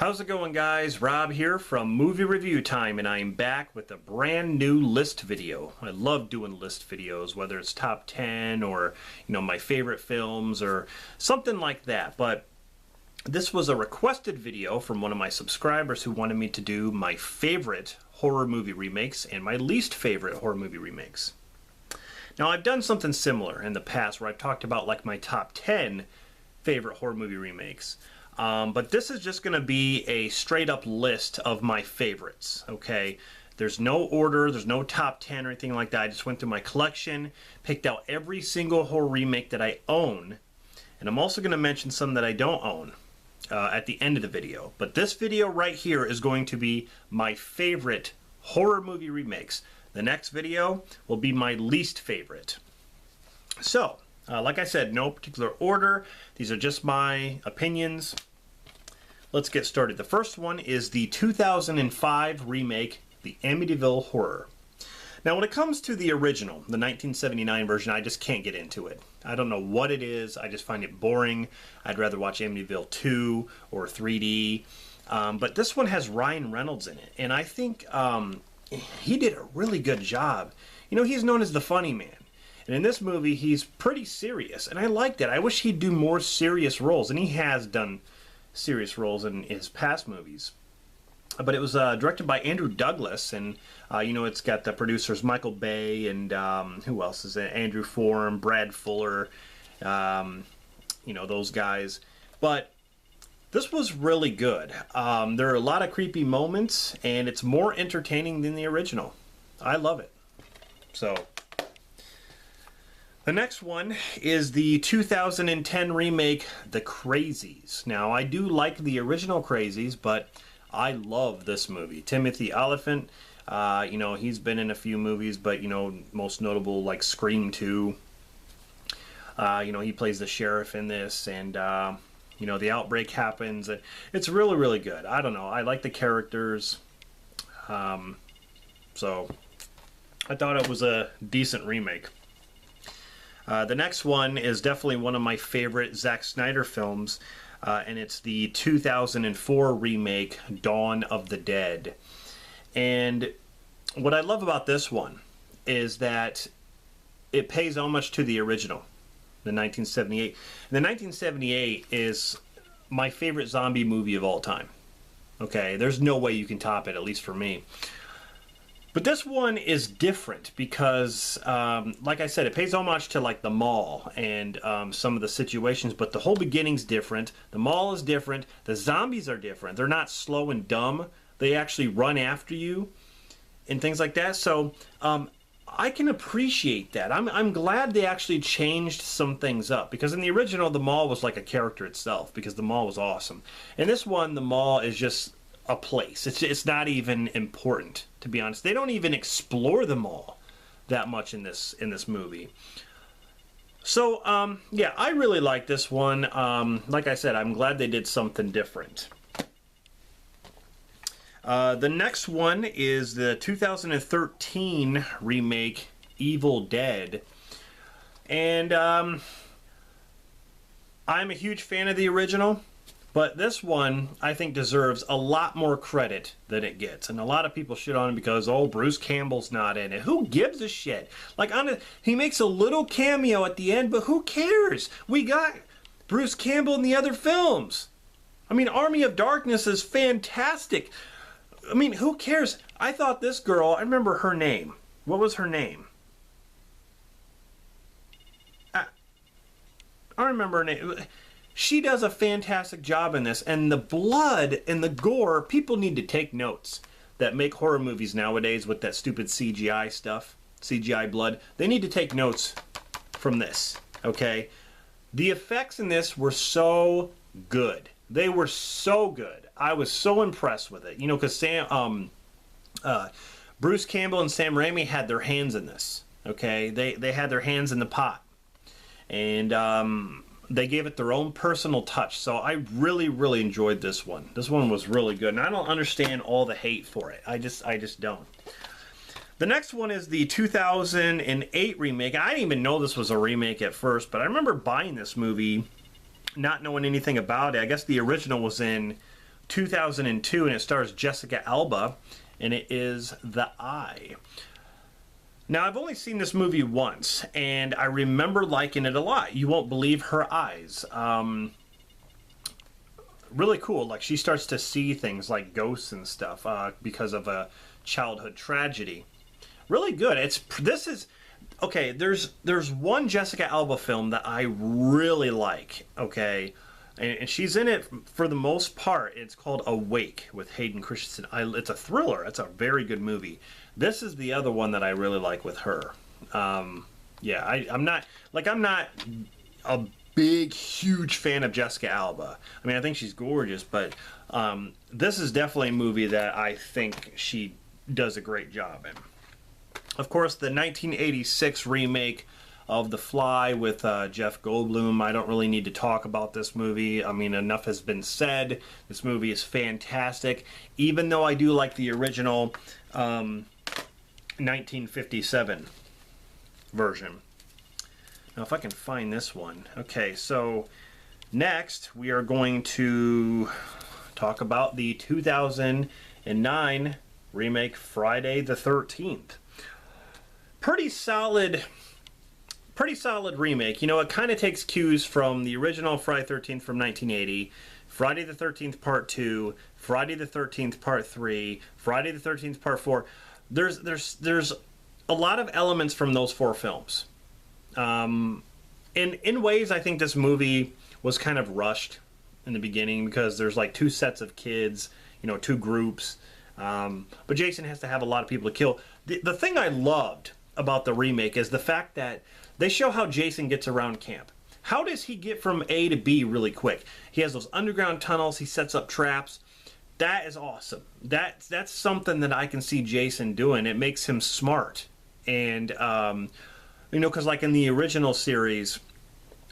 How's it going, guys? Rob here from Movie Review Time, and I'm back with a brand new list video. I love doing list videos, whether it's top 10 or, my favorite films or something like that. But this was a requested video from one of my subscribers who wanted me to do my favorite horror movie remakes and my least favorite horror movie remakes. Now, I've done something similar in the past where I've talked about like my top 10 favorite horror movie remakes. But this is just going to be a straight up list of my favorites, okay? There's no order, there's no top 10 or anything like that. I just went through my collection, picked out every single horror remake that I own, and I'm also going to mention some that I don't own at the end of the video. But this video right here is going to be my favorite horror movie remakes. The next video will be my least favorite. So, like I said, no particular order. These are just my opinions. Let's get started. The first one is the 2005 remake, The Amityville Horror. Now, when it comes to the original, the 1979 version, I just can't get into it. I don't know what it is. I just find it boring. I'd rather watch Amityville 2 or 3D. But this one has Ryan Reynolds in it, and I think he did a really good job. He's known as the funny man. And in this movie, he's pretty serious, and I like that. I wish he'd do more serious roles, and he has done serious roles in his past movies. But it was directed by Andrew Douglas, and it's got the producers Michael Bay and who else is it? Andrew Form, Brad Fuller, those guys. But this was really good. There are a lot of creepy moments, and it's more entertaining than the original. I love it. So the next one is the 2010 remake, The Crazies. Now, I do like the original Crazies, but I love this movie. Timothy Olyphant, he's been in a few movies, but, most notable like Scream 2. He plays the sheriff in this, and, the outbreak happens. It's really, really good. I don't know. I like the characters. So I thought it was a decent remake. The next one is definitely one of my favorite Zack Snyder films, and it's the 2004 remake, Dawn of the Dead. And what I love about this one is that it pays homage to the original, the 1978. And the 1978 is my favorite zombie movie of all time. Okay, there's no way you can top it, at least for me. But this one is different because, like I said, it pays homage to like the mall and some of the situations, but the whole beginning's different. The mall is different. The zombies are different. They're not slow and dumb. They actually run after you and things like that. So I can appreciate that. I'm glad they actually changed some things up, because in the original, the mall was like a character itself because the mall was awesome. In this one, the mall is just a place. It's not even important, to be honest. They don't even explore the mall that much in this movie. So yeah, I really like this one. Like I said, I'm glad they did something different. The next one is the 2013 remake, Evil Dead, and I'm a huge fan of the original. But this one, I think, deserves a lot more credit than it gets. And a lot of people shit on it because, oh, Bruce Campbell's not in it. Who gives a shit? Like, he makes a little cameo at the end, but who cares? We got Bruce Campbell in the other films. I mean, Army of Darkness is fantastic. I mean, who cares? I thought this girl, I remember her name. What was her name? I remember her name. She does a fantastic job in this, and the blood and the gore, people need to take notes that make horror movies nowadays with that stupid CGI stuff, CGI blood. They need to take notes from this, okay? The effects in this were so good. They were so good. I was so impressed with it. Because Bruce Campbell and Sam Raimi had their hands in this, okay? They had their hands in the pot. And they gave it their own personal touch. So I really, really enjoyed this one. This one was really good. And I don't understand all the hate for it. I just don't. The next one is the 2008 remake. I didn't even know this was a remake at first, but I remember buying this movie not knowing anything about it. I guess the original was in 2002, and it stars Jessica Alba, and it is The Eye. Now, I've only seen this movie once, and I remember liking it a lot. You won't believe her eyes. Really cool. Like, she starts to see things like ghosts and stuff because of a childhood tragedy. Really good. Okay, there's one Jessica Alba film that I really like, okay? And she's in it for the most part. It's called Awake with Hayden Christensen. It's a thriller. It's a very good movie. This is the other one that I really like with her. Yeah, I'm not a big, huge fan of Jessica Alba. I mean, I think she's gorgeous, but this is definitely a movie that I think she does a great job in. Of course, the 1986 remake of The Fly with Jeff Goldblum. I don't really need to talk about this movie. I mean, enough has been said. This movie is fantastic, even though I do like the original 1957 version. Now, if I can find this one. Okay, so next we are going to talk about the 2009 remake Friday the 13th. Pretty solid remake. You know, it kind of takes cues from the original Friday the 13th from 1980, Friday the 13th Part 2, Friday the 13th Part 3, Friday the 13th Part 4. There's a lot of elements from those four films. In ways, I think this movie was kind of rushed in the beginning because there's like two sets of kids, you know, two groups. But Jason has to have a lot of people to kill. The thing I loved about the remake is the fact that they show how Jason gets around camp. How does he get from A to B really quick? He has those underground tunnels. He sets up traps. That is awesome. That's something that I can see Jason doing. It makes him smart. And, you know, because like in the original series,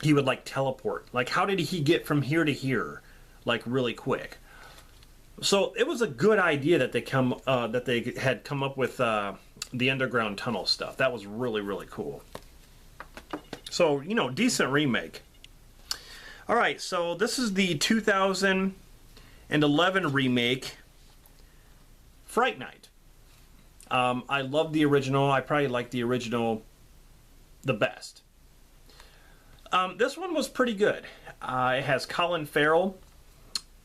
he would like teleport. Like, how did he get from here to here, like really quick? So it was a good idea that they had come up with the underground tunnel stuff. That was really, really cool. So, you know, decent remake. All right, so this is the 2011 remake, Fright Night. I love the original. I probably like the original the best. This one was pretty good. It has Colin Farrell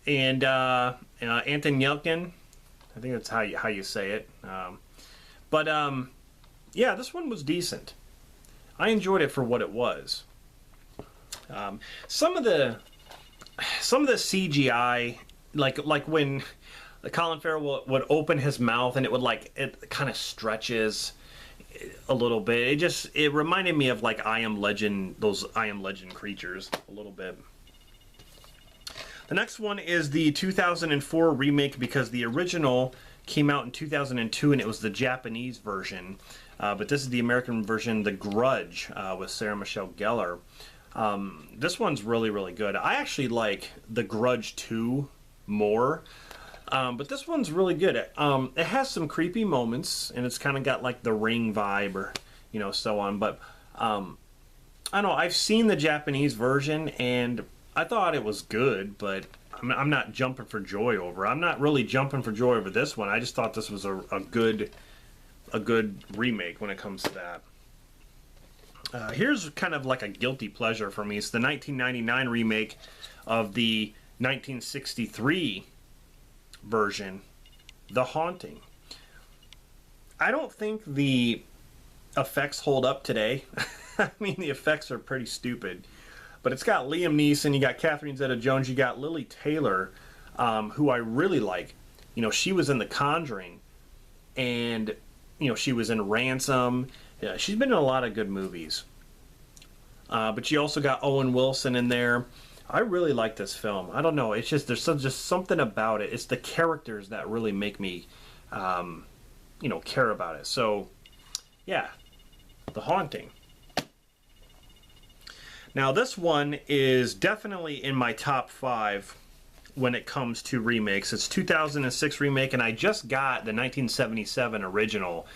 and Anton Yelchin. I think that's how you say it. Yeah, this one was decent. I enjoyed it for what it was. Some of the CGI, like when Colin Farrell would open his mouth and it kind of stretches a little bit. It reminded me of like I Am Legend, those I Am Legend creatures a little bit. The next one is the 2004 remake because the original came out in 2002 and it was the Japanese version. But this is the American version, The Grudge, with Sarah Michelle Gellar. This one's really, really good. I actually like The Grudge 2 more. But this one's really good. It has some creepy moments, and it's kind of got like the Ring vibe or, you know, so on. But I don't know. I've seen the Japanese version, and I thought it was good, but I'm not jumping for joy over it. I'm not really jumping for joy over this one. I just thought this was a good remake when it comes to that. Here's kind of like a guilty pleasure for me. It's the 1999 remake of the 1963 version, The Haunting. I don't think the effects hold up today. I mean, the effects are pretty stupid. But it's got Liam Neeson, you got Catherine Zeta-Jones, you got Lily Taylor, who I really like. You know, she was in The Conjuring, and, you know, she was in Ransom. Yeah, she's been in a lot of good movies. But she also got Owen Wilson in there. I really like this film. I don't know. It's just, there's just something about it. It's the characters that really make me, you know, care about it. So, yeah, The Haunting. Now, this one is definitely in my top 5 when it comes to remakes. It's 2006 remake, and I just got the 1977 original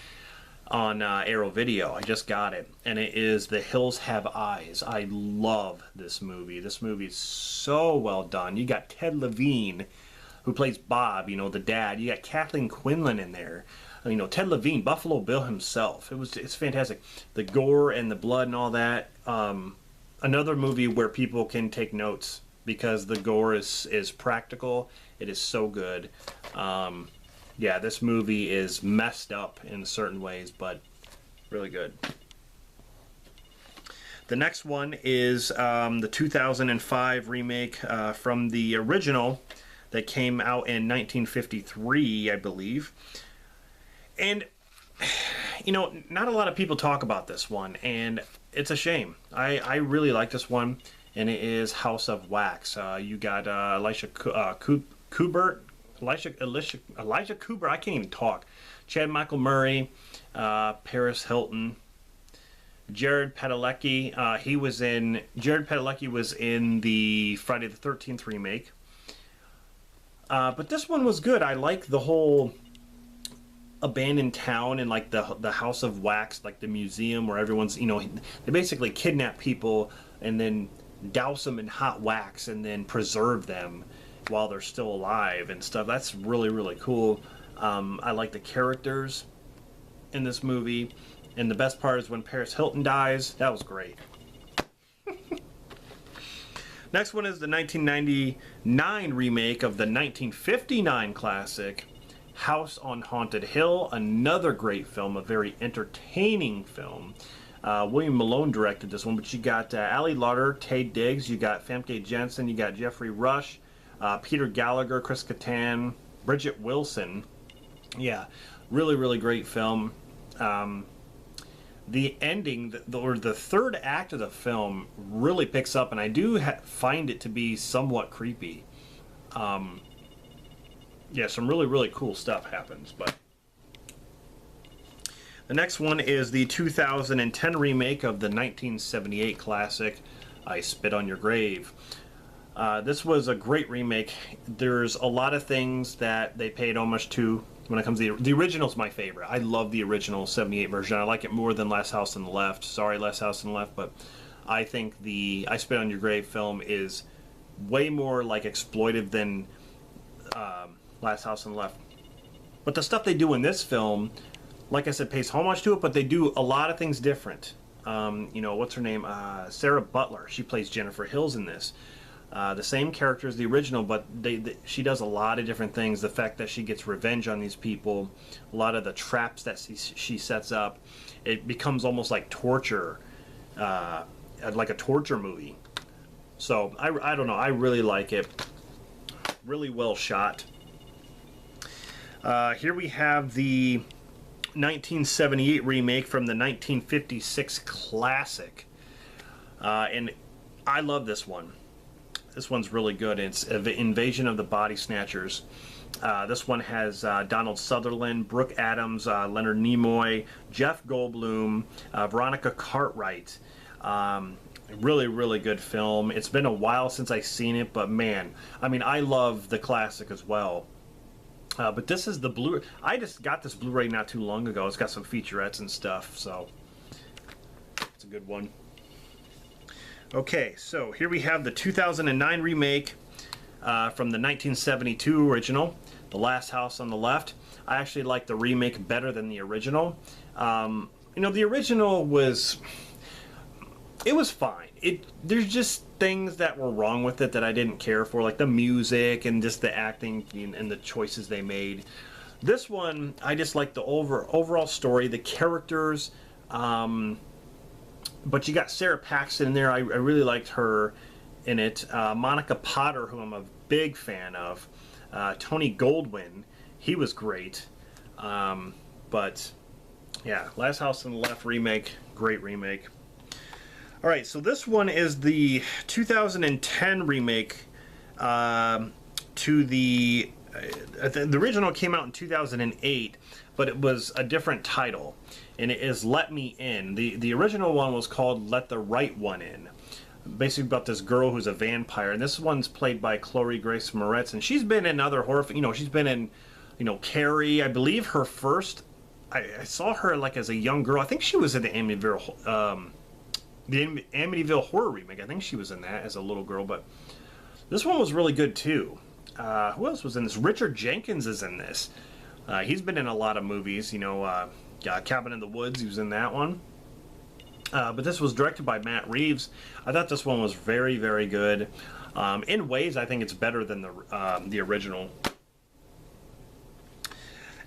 on Arrow Video. I just got it, and it is The Hills Have Eyes. I love this movie. This movie is so well done. You got Ted Levine who plays Bob, you know, the dad. You got Kathleen Quinlan in there. You know, Ted Levine, Buffalo Bill himself. It's fantastic. The gore and the blood and all that. Another movie where people can take notes because the gore is practical. It is so good. Yeah, this movie is messed up in certain ways, but really good. The next one is the 2005 remake from the original that came out in 1953, I believe. And, you know, not a lot of people talk about this one, and it's a shame. I really like this one, and it is House of Wax. You got Elijah Kubert, I can't even talk. Chad Michael Murray, Paris Hilton, Jared Padalecki. Jared Padalecki was in the Friday the 13th remake. But this one was good. I like the whole abandoned town and like the House of Wax, like the museum where everyone's, you know, they basically kidnap people and then douse them in hot wax and then preserve them while they're still alive and stuff. That's really, really cool. I like the characters in this movie, and the best part is when Paris Hilton dies. That was great. Next one is the 1999 remake of the 1959 classic House on Haunted Hill. Another great film, a very entertaining film. William Malone directed this one, but you got Ali Larter, Taye Diggs, you got Famke Janssen, you got Jeffrey Rush, Peter Gallagher, Chris Kattan, Bridget Wilson. Yeah, really, really great film. The ending, or the third act of the film, really picks up, and I do find it to be somewhat creepy. Yeah, some really, really cool stuff happens. But the next one is the 2010 remake of the 1978 classic, I Spit on Your Grave. This was a great remake. There's a lot of things that they paid homage to when it comes to the original's my favorite. I love the original 78 version. I like it more than Last House on the Left. Sorry, Last House on the Left, but I think the I Spit on Your Grave film is way more like exploitive than Last House on the Left. But the stuff they do in this film, like I said, pays homage to it, but they do a lot of things different. You know, what's her name? Sarah Butler. She plays Jennifer Hills in this. The same character as the original, but she does a lot of different things. The fact that she gets revenge on these people, a lot of the traps that she sets up, it becomes almost like torture, like a torture movie. So I don't know. I really like it. Really well shot. Here we have the 1978 remake from the 1956 classic, and I love this one. This one's really good. It's Invasion of the Body Snatchers. This one has Donald Sutherland, Brooke Adams, Leonard Nimoy, Jeff Goldblum, Veronica Cartwright. Really, really good film. It's been a while since I've seen it, but man, I mean, I love the classic as well. But this is the Blu-ray. I just got this Blu-ray not too long ago. It's got some featurettes and stuff, so it's a good one. Okay, so here we have the 2009 remake from the 1972 original, The Last House on the Left. I actually like the remake better than the original. You know, the original was fine. There's just things that were wrong with it that I didn't care for, like the music and just the acting and the choices they made. This one, I just like the overall story, the characters. But you got Sarah Paxton in there. I really liked her in it. Monica Potter, who I'm a big fan of. Tony Goldwyn, he was great. But yeah, Last House on the Left remake, great remake. All right, so this one is the 2010 remake to the original came out in 2008, but it was a different title, and it is Let Me In. The original one was called Let the Right One In. Basically about this girl who's a vampire, and this one's played by Chloe Grace Moretz, and she's been in other horror, you know, she's been in, you know, Carrie. I believe her first, I saw her like as a young girl. I think she was in the Amityville Horror remake. I think she was in that as a little girl, but this one was really good too. Who else was in this? Richard Jenkins is in this. He's been in a lot of movies, you know, Cabin in the Woods, he was in that one. But this was directed by Matt Reeves. I thought this one was very, very good. In ways, I think it's better than the original.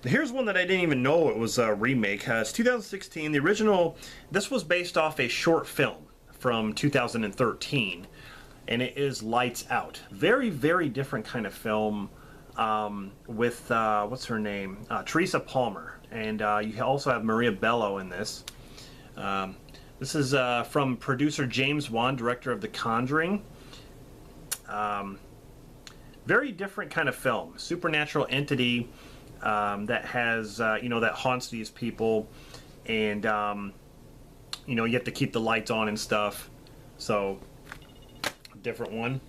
Here's one that I didn't even know it was a remake. It's 2016. The original, this was based off a short film from 2013, and it is Lights Out. Very, very different kind of film with, what's her name? Teresa Palmer. And you also have Maria Bello in this. This is from producer James Wan, director of The Conjuring. Very different kind of film. Supernatural entity that has, you know, that haunts these people. And, you know, you have to keep the lights on and stuff. So, different one.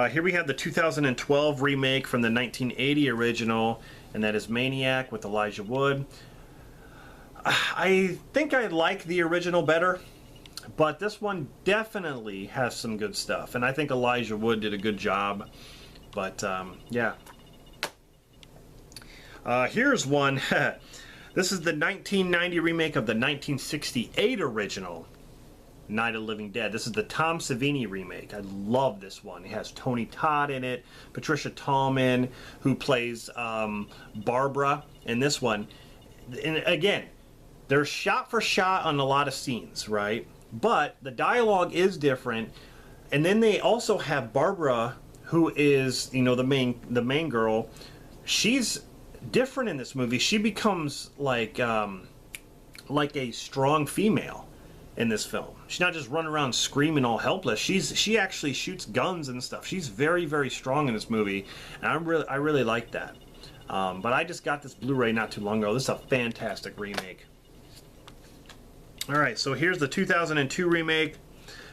Here we have the 2012 remake from the 1980 original, and that is Maniac with Elijah Wood. I think I like the original better, but this one definitely has some good stuff, and I think Elijah Wood did a good job. But yeah. Here's one. This is the 1990 remake of the 1968 original Night of the Living Dead. This is the Tom Savini remake. I love this one. It has Tony Todd in it, Patricia Tallman, who plays Barbara in this one. And again, they're shot for shot on a lot of scenes, right? But the dialogue is different. And then they also have Barbara, who is, you know, the main girl. She's different in this movie. She becomes like a strong female in this film. She's not just running around screaming all helpless. She actually shoots guns and stuff. She's very, very strong in this movie, and I really like that. But I just got this Blu-ray not too long ago. This is a fantastic remake. All right, so here's the 2002 remake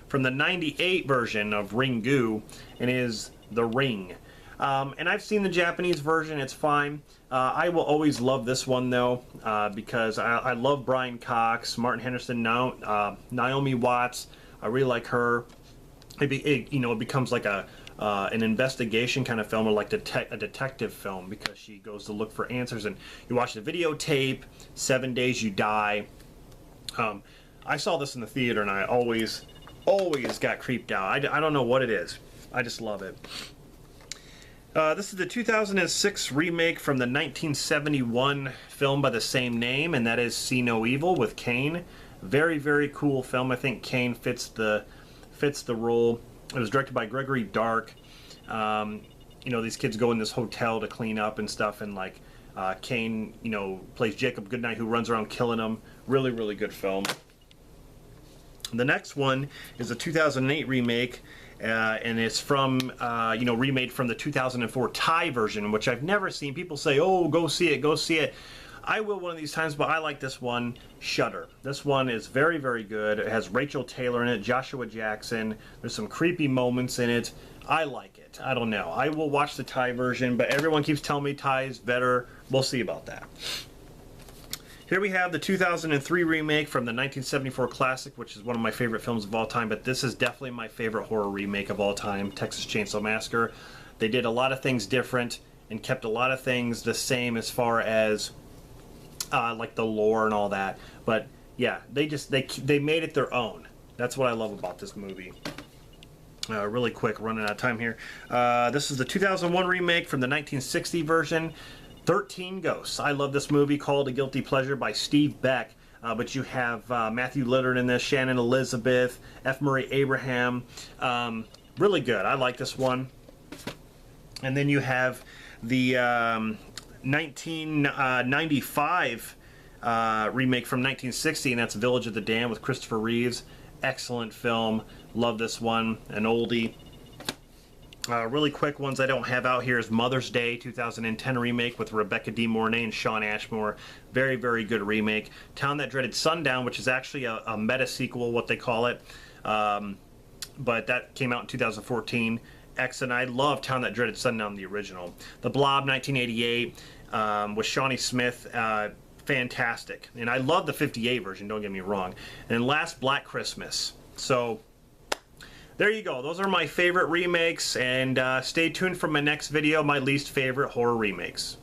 from the 98 version of Ringu, and is The Ring. And I've seen the Japanese version. It's fine. I will always love this one, though, because I love Brian Cox, Martin Henderson, Naomi Watts. I really like her. You know, it becomes like an investigation kind of film, or like a detective film, because she goes to look for answers. And you watch the videotape, 7 Days You Die. I saw this in the theater, and I always got creeped out. I don't know what it is. I just love it. This is the 2006 remake from the 1971 film by the same name, and that is See No Evil with Kane. Very, very cool film. I think Kane fits the role. It was directed by Gregory Dark. You know, these kids go in this hotel to clean up and stuff, and like Kane, you know, plays Jacob Goodnight, who runs around killing them. Really, really good film. The next one is a 2008 remake. And it's from, you know, remade from the 2004 Thai version, which I've never seen. People say, oh, go see it, go see it. I will one of these times, but I like this one, Shudder. This one is very, very good. It has Rachel Taylor in it, Joshua Jackson. There's some creepy moments in it. I like it. I don't know. I will watch the Thai version, but everyone keeps telling me Thai is better. We'll see about that. Here we have the 2003 remake from the 1974 classic, which is one of my favorite films of all time, but this is definitely my favorite horror remake of all time, Texas Chainsaw Massacre. They did a lot of things different and kept a lot of things the same as far as like the lore and all that. But yeah, they made it their own. That's what I love about this movie. Really quick, running out of time here. This is the 2001 remake from the 1960 version. 13 Ghosts. I love this movie, called A Guilty Pleasure by Steve Beck. But you have Matthew Lillard in this, Shannon Elizabeth, F. Murray Abraham. Really good. I like this one. And then you have the 1995 remake from 1960, and that's Village of the Damned with Christopher Reeves. Excellent film. Love this one. An oldie. Really quick ones I don't have out here is Mother's Day 2010 remake with Rebecca De Mornay and Shawn Ashmore. Very, very good remake. Town That Dreaded Sundown, which is actually a meta sequel, what they call it. But that came out in 2014. Excellent. I love Town That Dreaded Sundown, the original. The Blob 1988 with Shawnee Smith. Fantastic. And I love the 58 version, don't get me wrong. And last, Black Christmas. So there you go. Those are my favorite remakes, and stay tuned for my next video, my least favorite horror remakes.